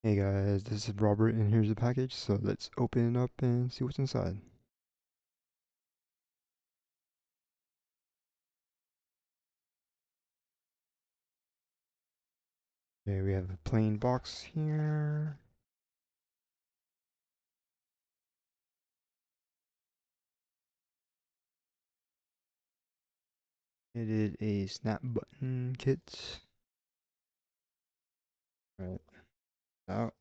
Hey guys, this is Robert and here's the package, so let's open it up and see what's inside. Okay, we have a plain box here. It is a snap button kit. Right out.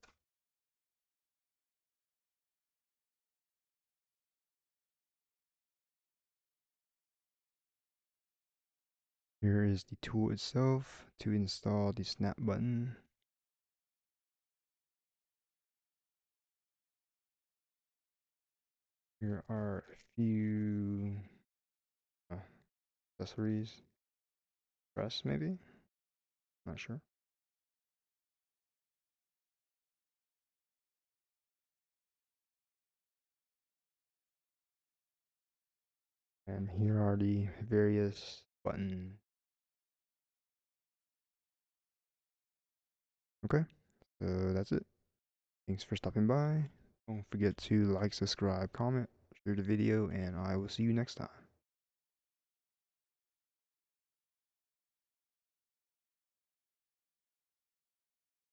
Here is the tool itself to install the snap button. Here are a few uh, accessories. Press maybe? Not sure. And here are the various buttons. Okay, so that's it. Thanks for stopping by. Don't forget to like, subscribe, comment, share the video, and I will see you next time.